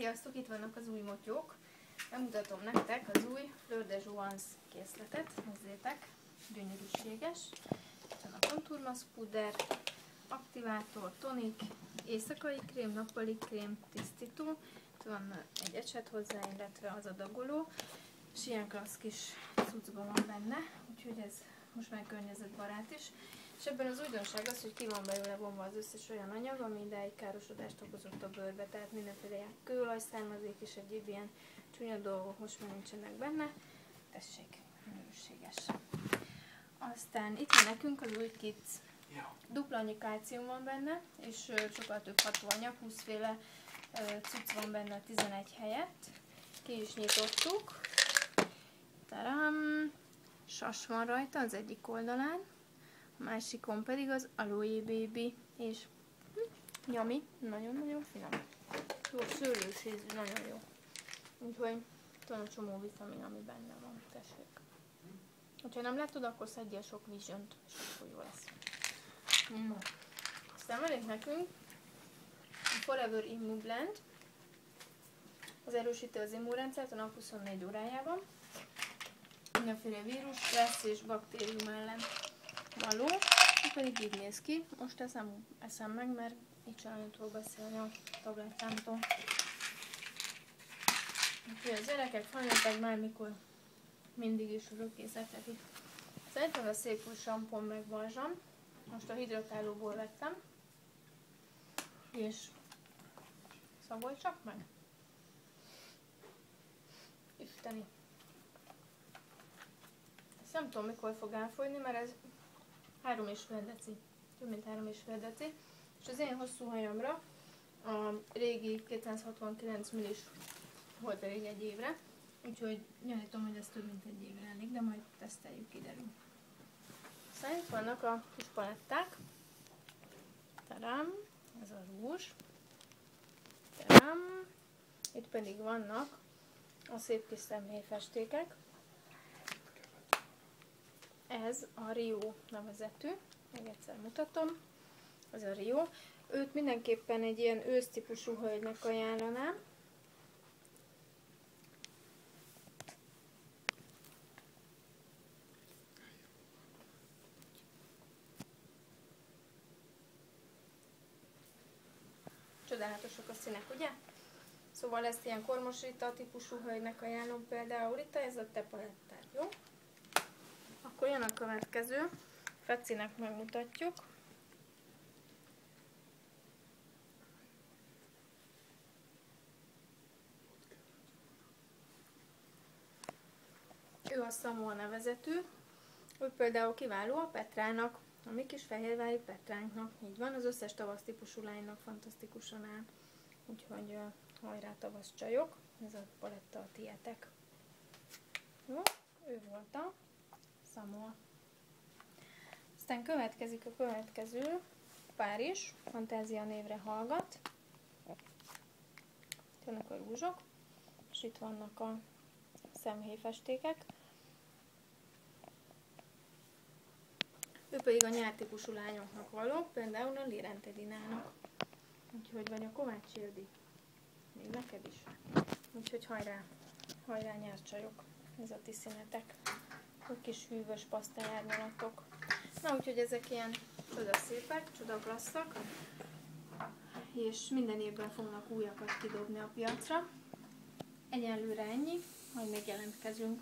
Sziasztok! Itt vannak az új motyók. Bemutatom nektek az új Fleur de Jouvence készletet. Nézzétek, gyönyörűséges. Itt van a kontúrmaszk puder, aktivátor, tonik, éjszakai krém, nappali krém, tisztító. Itt van egy ecset hozzá, illetve az adagoló. És ilyen klassz kis cuccban van benne, úgyhogy ez most már környezetbarát is. És ebben az újdonság az, hogy ki van belőle vonva az összes olyan anyag, ami ideig károsodást okozott a bőrbe, tehát mindenféle kőolajszármazék és egyéb ilyen csúnya dolgok most már nincsenek benne. Tessék, minőséges. Aztán itt van nekünk az új kit. Dupla annyi kalcium van benne, és sokkal több hatóanyag, 20 féle cucc van benne 11 helyett. Ki is nyitottuk. Tadám! Sas van rajta az egyik oldalán. A másikon pedig az Aloe Baby, és nyami, nagyon-nagyon finom. Jó, szőlős ízű, nagyon jó. Úgyhogy van a csomó vitamin, ami benne van, tessék. Ha nem látod, akkor szedjél sok Vision-t, és akkor jó lesz. No. Aztán van itt nekünk a Forever Immu Blend. Az erősíti az immunrendszert a nap 24 órájában. Mindenféle vírus, stressz és baktérium ellen való, pedig így néz ki. Most eszem meg, mert így sem nagyon tudok beszélni a tablettámtól. Úgyhogy az gyerekek, felnőttek már mikor mindig is rögkészletek itt. Szerintem a szép új sampon meg balzsam. Most a hidratálóból vettem. És szagolj csak meg. Isteni. Ezt nem tudom mikor fog elfogyni, mert ez 3,5 deci, több mint 3,5 deci, és az én hosszú hajamra a régi 269 millis volt elég egy évre, úgyhogy gyanítom, hogy ez több mint egy évre elég, de majd teszteljük, kiderül. Aztán itt vannak a kis paletták. Tadám, ez a rúzs. Tadám, itt pedig vannak a szép kis szemhéjfestékek. Ez a Rio nevezetű, még egyszer mutatom, ez a Rio. Őt mindenképpen egy ilyen ősztípusú hölgynek ajánlanám. Csodálatosak a színek, ugye? Szóval ezt ilyen Kormos Rita típusú hölgynek ajánlom például. Rita, ez a te palettád, jó? Akkor jön a következő, Fecinek megmutatjuk. Ő a Samoa nevezetű, ő például kiváló a Petrának, a mi kis fehérvári Petránknak, így van, az összes tavasz típusú lánynak fantasztikusan áll. Úgyhogy hajrá tavasz csajok, ez a paletta a tietek. Jó, ő volt a Samoa. Aztán következik a következő, Párizs, Fantázia névre hallgat. Itt vannak a rúzsok, és itt vannak a szemhéjfestékek. Ő pedig a nyártípusú lányoknak való, például a Lirentedinának. Úgyhogy vagy a Kovács Ildi. Még neked is. Úgyhogy hajrá nyárcsajok, ez a ti színetek. Egy kis hűvös pasztaárnyalatok. Na, úgyhogy ezek ilyen csodaszépek, csodaklasszak, és minden évben fognak újakat kidobni a piacra. Egyelőre ennyi, majd még jelentkezünk.